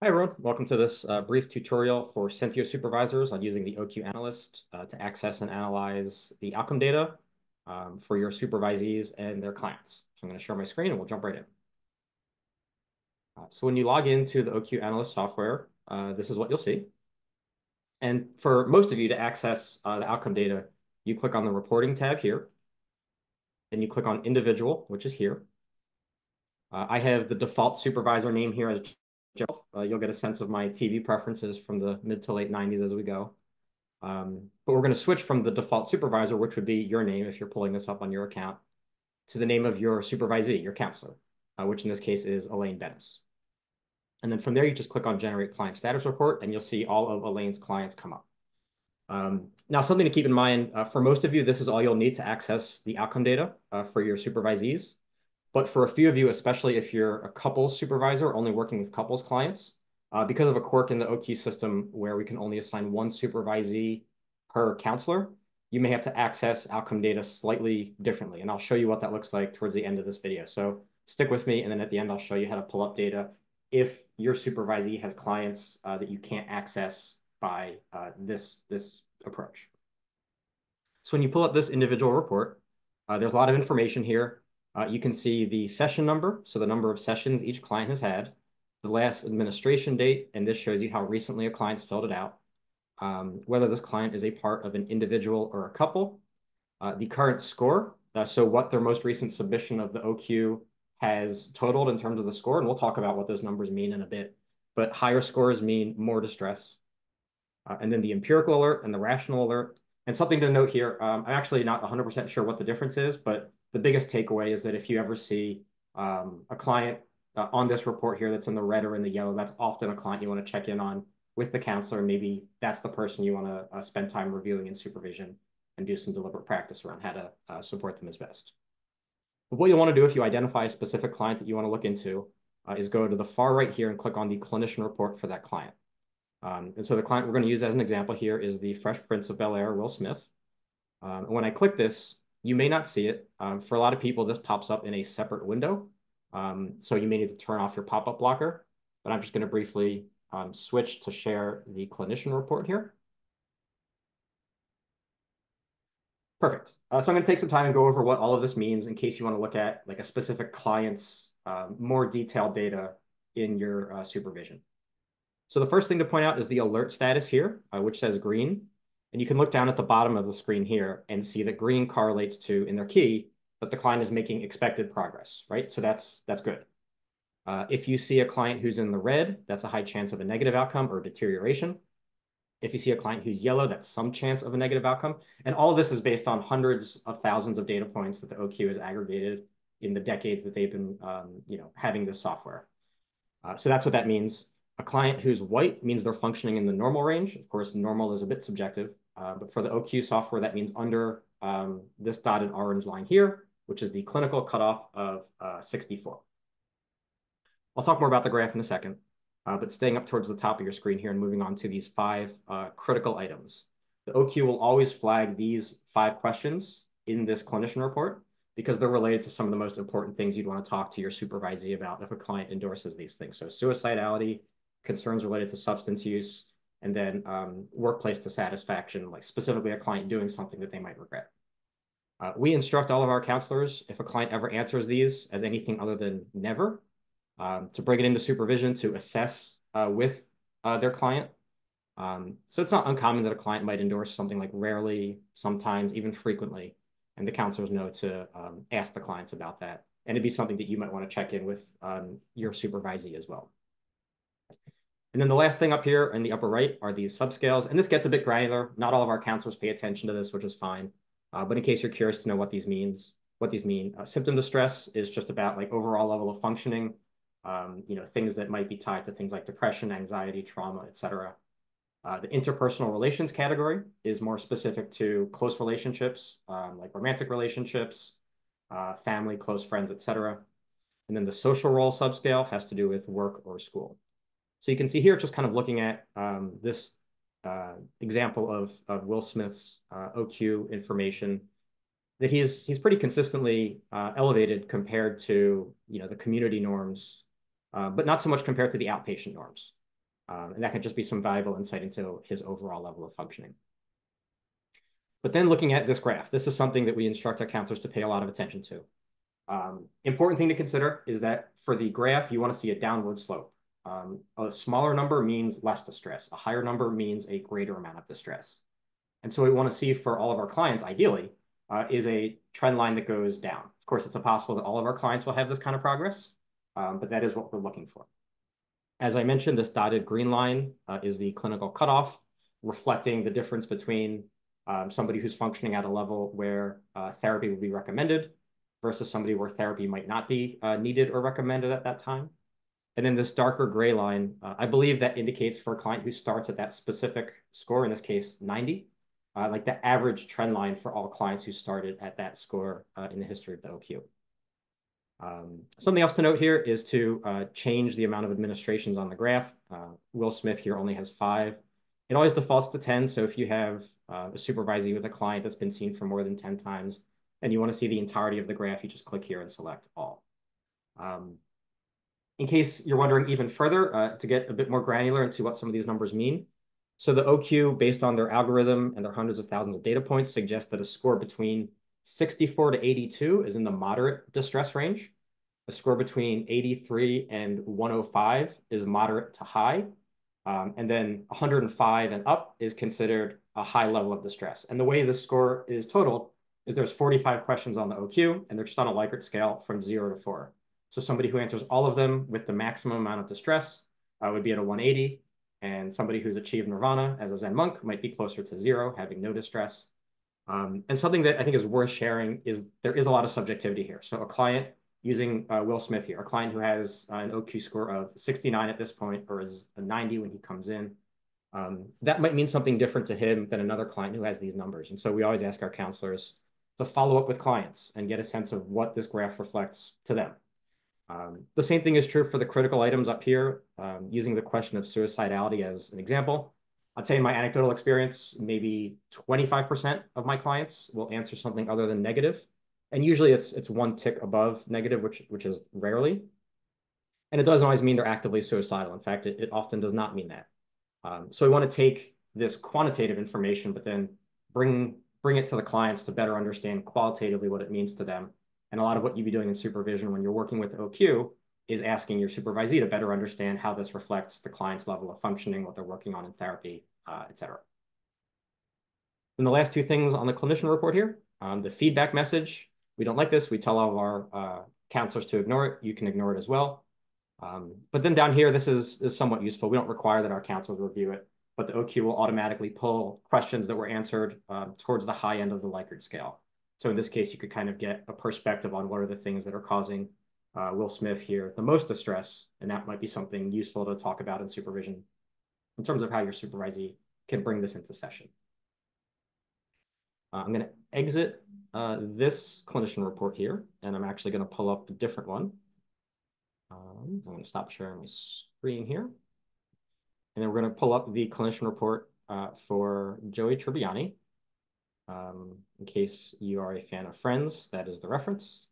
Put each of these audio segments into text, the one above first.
Hi, everyone. Welcome to this brief tutorial for Sentio supervisors on using the OQ analyst to access and analyze the outcome data for your supervisees and their clients. So I'm going to share my screen and we'll jump right in. So when you log into the OQ analyst software, this is what you'll see. And for most of you to access the outcome data, you click on the reporting tab here, and you click on individual, which is here. I have the default supervisor name here as Joe. You'll get a sense of my TV preferences from the mid to late 90s as we go. But we're going to switch from the default supervisor, which would be your name if you're pulling this up on your account, to the name of your supervisee, your counselor, which in this case is Elaine Dennis. And then from there, you just click on Generate Client Status Report, and you'll see all of Elaine's clients come up. Now, something to keep in mind, for most of you, this is all you'll need to access the outcome data for your supervisees. But for a few of you, especially if you're a couples supervisor only working with couples clients, because of a quirk in the OQ system where we can only assign one supervisee per counselor, you may have to access outcome data slightly differently. And I'll show you what that looks like towards the end of this video. So stick with me, and then at the end, I'll show you how to pull up data if your supervisee has clients that you can't access by this approach. So when you pull up this individual report, there's a lot of information here. You can see the session number, so the number of sessions each client has had, the last administration date, and this shows you how recently a client's filled it out, whether this client is a part of an individual or a couple, the current score, so what their most recent submission of the OQ has totaled in terms of the score, and we'll talk about what those numbers mean in a bit, but higher scores mean more distress, and then the empirical alert and the rational alert. And something to note here, I'm actually not 100% sure what the difference is, but the biggest takeaway is that if you ever see a client on this report here that's in the red or in the yellow, that's often a client you want to check in on with the counselor. Maybe that's the person you want to spend time reviewing in supervision and do some deliberate practice around how to support them as best. But what you'll want to do if you identify a specific client that you want to look into is go to the far right here and click on the clinician report for that client. And so the client we're going to use as an example here is the Fresh Prince of Bel-Air, Will Smith. And when I click this, you may not see it. For a lot of people, this pops up in a separate window. So you may need to turn off your pop-up blocker. But I'm just going to briefly switch to share the clinician report here. Perfect. So I'm going to take some time and go over what all of this means in case you want to look at like a specific client's more detailed data in your supervision. So the first thing to point out is the alert status here, which says green. And you can look down at the bottom of the screen here and see that green correlates to, in their key, that the client is making expected progress, right? So that's good. If you see a client who's in the red, that's a high chance of a negative outcome or deterioration. If you see a client who's yellow, that's some chance of a negative outcome. And all of this is based on hundreds of thousands of data points that the OQ has aggregated in the decades that they've been having this software. So that's what that means. A client who's white means they're functioning in the normal range. Of course, normal is a bit subjective, but for the OQ software, that means under this dotted orange line here, which is the clinical cutoff of 64. I'll talk more about the graph in a second, but staying up towards the top of your screen here and moving on to these 5 critical items. The OQ will always flag these 5 questions in this clinician report because they're related to some of the most important things you'd want to talk to your supervisee about if a client endorses these things. So suicidality, concerns related to substance use, and then workplace dissatisfaction, like specifically a client doing something that they might regret. We instruct all of our counselors, if a client ever answers these as anything other than never, to bring it into supervision to assess with their client. So it's not uncommon that a client might endorse something like rarely, sometimes, even frequently, and the counselors know to ask the clients about that. And it'd be something that you might want to check in with your supervisee as well. And then the last thing up here in the upper right are these subscales. And this gets a bit granular. Not all of our counselors pay attention to this, which is fine. But in case you're curious to know what these mean, symptom distress is just about like overall level of functioning, things that might be tied to things like depression, anxiety, trauma, et cetera. The interpersonal relations category is more specific to close relationships, like romantic relationships, family, close friends, et cetera. And then the social role subscale has to do with work or school. So you can see here, just kind of looking at this example of Will Smith's OQ information, that he's pretty consistently elevated compared to the community norms, but not so much compared to the outpatient norms. And that could just be some valuable insight into his overall level of functioning. But then looking at this graph, this is something that we instruct our counselors to pay a lot of attention to. Important thing to consider is that for the graph, you want to see a downward slope. A smaller number means less distress. A higher number means a greater amount of distress. And so what we want to see for all of our clients, ideally, is a trend line that goes down. Of course, it's possible that all of our clients will have this kind of progress, but that is what we're looking for. As I mentioned, this dotted green line is the clinical cutoff, reflecting the difference between somebody who's functioning at a level where therapy would be recommended versus somebody where therapy might not be needed or recommended at that time. And then this darker gray line, I believe that indicates for a client who starts at that specific score, in this case, 90, like the average trend line for all clients who started at that score in the history of the OQ. Something else to note here is to change the amount of administrations on the graph. Will Smith here only has 5. It always defaults to 10. So if you have a supervisee with a client that's been seen for more than 10 times and you want to see the entirety of the graph, you just click here and select all. In case you're wondering even further, to get a bit more granular into what some of these numbers mean. So the OQ, based on their algorithm and their hundreds of thousands of data points, suggests that a score between 64 to 82 is in the moderate distress range. A score between 83 and 105 is moderate to high. And then 105 and up is considered a high level of distress. And the way this score is totaled is there's 45 questions on the OQ, and they're just on a Likert scale from 0 to 4. So somebody who answers all of them with the maximum amount of distress would be at a 180, and somebody who's achieved nirvana as a Zen monk might be closer to 0, having no distress. And something that I think is worth sharing is there is a lot of subjectivity here. So a client using Will Smith here, a client who has an OQ score of 69 at this point, or is a 90 when he comes in, that might mean something different to him than another client who has these numbers. And so we always ask our counselors to follow up with clients and get a sense of what this graph reflects to them. The same thing is true for the critical items up here, using the question of suicidality as an example. I'd say in my anecdotal experience, maybe 25% of my clients will answer something other than negative. And usually it's one tick above negative, which is rarely. And it doesn't always mean they're actively suicidal. In fact, it often does not mean that. So we want to take this quantitative information, but then bring it to the clients to better understand qualitatively what it means to them. And a lot of what you'd be doing in supervision when you're working with OQ is asking your supervisee to better understand how this reflects the client's level of functioning, what they're working on in therapy, et cetera. And the last 2 things on the clinician report here, the feedback message. We don't like this. We tell all of our counselors to ignore it. You can ignore it as well. But then down here, this is somewhat useful. We don't require that our counselors review it, but the OQ will automatically pull questions that were answered towards the high end of the Likert scale. So in this case, you could kind of get a perspective on what are the things that are causing Will Smith here the most distress, and that might be something useful to talk about in supervision in terms of how your supervisee can bring this into session. I'm going to exit this clinician report here, and I'm actually going to pull up a different one. I'm going to stop sharing my screen here. And then we're going to pull up the clinician report for Joey Tribbiani. In case you are a fan of Friends, that is the reference.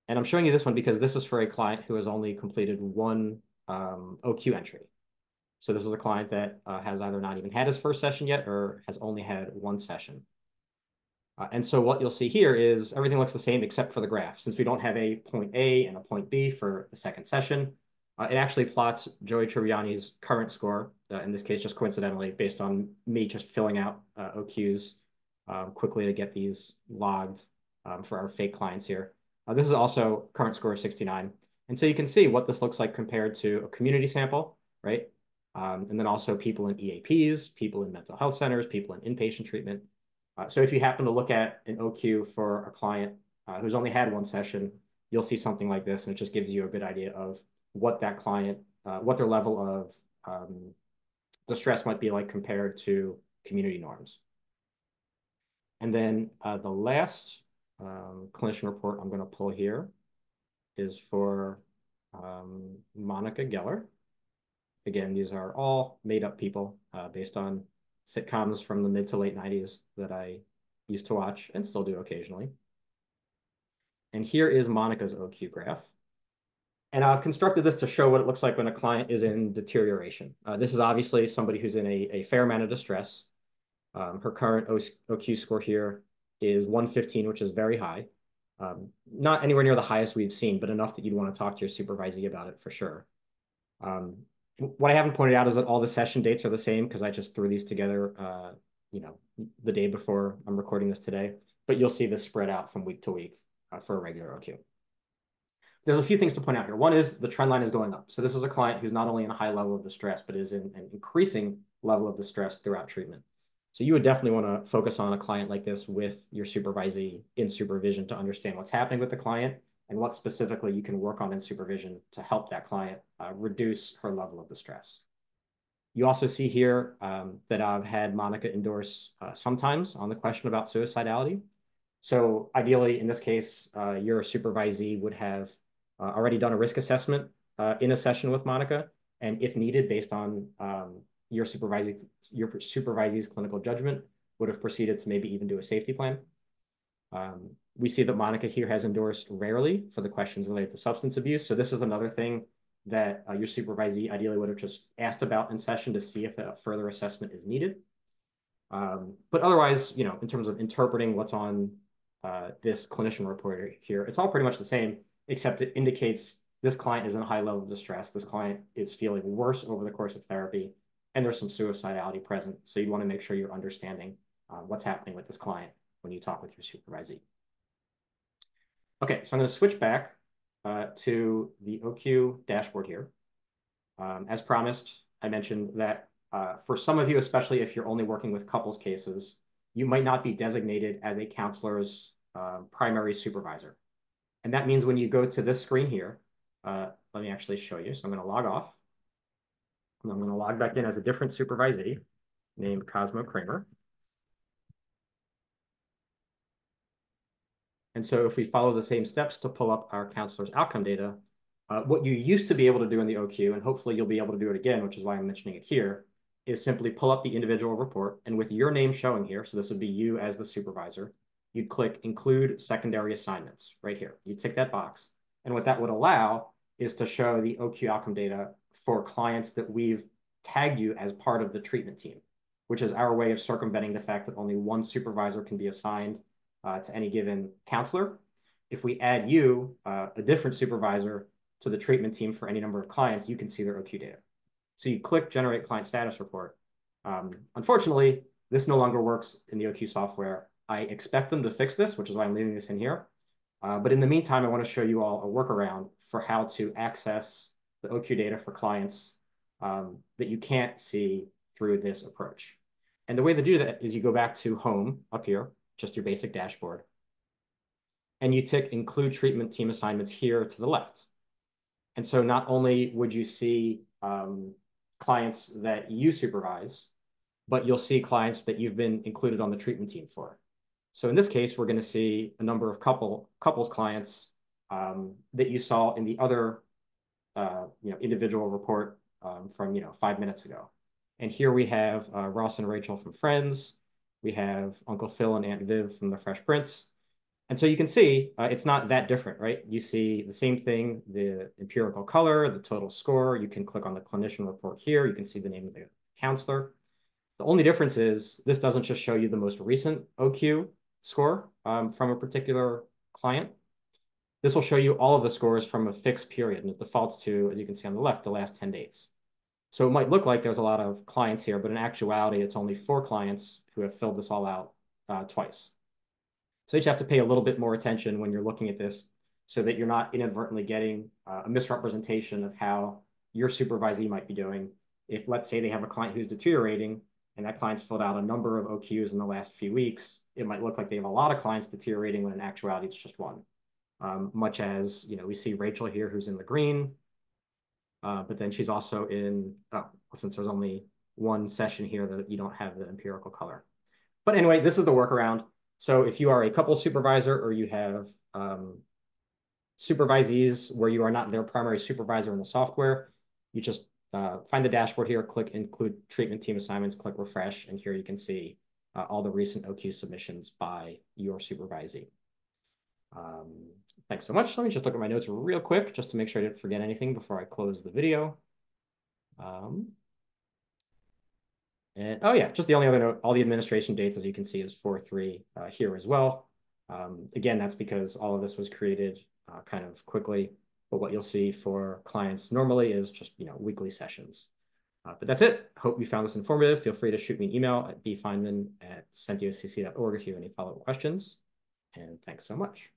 And I'm showing you this one because this is for a client who has only completed 1 OQ entry. So this is a client that has either not even had his first session yet or has only had 1 session. And so what you'll see here is everything looks the same except for the graph. Since we don't have a point A and a point B for the second session, it actually plots Joey Tribbiani's current score, in this case just coincidentally, based on me just filling out OQs quickly to get these logged for our fake clients here. This is also current score of 69. And so you can see what this looks like compared to a community sample, right? And then also people in EAPs, people in mental health centers, people in inpatient treatment. So if you happen to look at an OQ for a client who's only had 1 session, you'll see something like this, and it just gives you a good idea of what that client, what their level of distress might be like compared to community norms. And then the last clinician report I'm going to pull here is for Monica Geller. Again, these are all made up people based on sitcoms from the mid to late 90s that I used to watch and still do occasionally. And here is Monica's OQ graph. And I've constructed this to show what it looks like when a client is in deterioration. This is obviously somebody who's in a fair amount of distress. Her current OQ score here is 115, which is very high. Not anywhere near the highest we've seen, but enough that you'd want to talk to your supervisee about it for sure. Um, what I haven't pointed out is that all the session dates are the same because I just threw these together, the day before I'm recording this today. But you'll see this spread out from week to week for a regular OQ. There's a few things to point out here. One is the trend line is going up. So this is a client who's not only in a high level of distress, but is in an increasing level of distress throughout treatment. So you would definitely want to focus on a client like this with your supervisee in supervision to understand what's happening with the client and what specifically you can work on in supervision to help that client reduce her level of distress. You also see here that I've had Monica endorse sometimes on the question about suicidality. So ideally, in this case, your supervisee would have already done a risk assessment in a session with Monica, and if needed, based on your supervisee's clinical judgment, would have proceeded to maybe even do a safety plan. We see that Monica here has endorsed rarely for the questions related to substance abuse. So this is another thing that your supervisee ideally would have just asked about in session to see if a further assessment is needed. But otherwise, in terms of interpreting what's on this clinician report here, it's all pretty much the same, except it indicates this client is in a high level of distress. This client is feeling worse over the course of therapy, and there's some suicidality present. So you want to make sure you're understanding what's happening with this client when you talk with your supervisee. Okay, so I'm going to switch back to the OQ dashboard here. As promised, I mentioned that for some of you, especially if you're only working with couples cases, you might not be designated as a counselor's primary supervisor. And that means when you go to this screen here, let me actually show you. So I'm going to log off. And I'm going to log back in as a different supervisee named Cosmo Kramer. And so if we follow the same steps to pull up our counselor's outcome data, what you used to be able to do in the OQ, and hopefully you'll be able to do it again, which is why I'm mentioning it here, is simply pull up the individual report. And with your name showing here, so this would be you as the supervisor, you'd click Include Secondary Assignments right here. You tick that box. And what that would allow is to show the OQ outcome data for clients that we've tagged you as part of the treatment team, which is our way of circumventing the fact that only one supervisor can be assigned to any given counselor. If we add you, a different supervisor, to the treatment team for any number of clients, you can see their OQ data. So you click Generate Client Status Report. Unfortunately, this no longer works in the OQ software. I expect them to fix this, which is why I'm leaving this in here. But in the meantime, I want to show you all a workaround for how to access the OQ data for clients that you can't see through this approach. And the way to do that is you go back to Home up here, just your basic dashboard, and you tick Include Treatment Team Assignments here to the left. And so not only would you see clients that you supervise, but you'll see clients that you've been included on the treatment team for. So in this case, we're going to see a number of couples clients that you saw in the other individual report from 5 minutes ago. And here we have Ross and Rachel from Friends. We have Uncle Phil and Aunt Viv from The Fresh Prince. And so you can see it's not that different, right? You see the same thing, the empirical color, the total score. You can click on the clinician report here. You can see the name of the counselor. The only difference is this doesn't just show you the most recent OQ score from a particular client. This will show you all of the scores from a fixed period, and it defaults to, as you can see on the left, the last 10 days. So it might look like there's a lot of clients here, but in actuality, it's only 4 clients who have filled this all out twice. So you have to pay a little bit more attention when you're looking at this so that you're not inadvertently getting a misrepresentation of how your supervisee might be doing. If, let's say, they have a client who's deteriorating and that client's filled out a number of OQs in the last few weeks, it might look like they have a lot of clients deteriorating when in actuality it's just one. Much as, we see Rachel here who's in the green, but then she's also in, since there's only one session here that you don't have the empirical color. But anyway, this is the workaround. So if you are a couple supervisor or you have supervisees where you are not their primary supervisor in the software, you just find the dashboard here, click Include Treatment Team Assignments, click Refresh, and here you can see all the recent OQ submissions by your supervisee. Um, Thanks so much. Let me just look at my notes real quick just to make sure I didn't forget anything before I close the video. Um, and oh yeah, just the only other note, all the administration dates, as you can see, is 4/3 here as well. Again, that's because all of this was created kind of quickly. But what you'll see for clients normally is just weekly sessions. But that's it. Hope you found this informative. Feel free to shoot me an email at bfeynman@sentiocc.org if you have any follow-up questions. And thanks so much.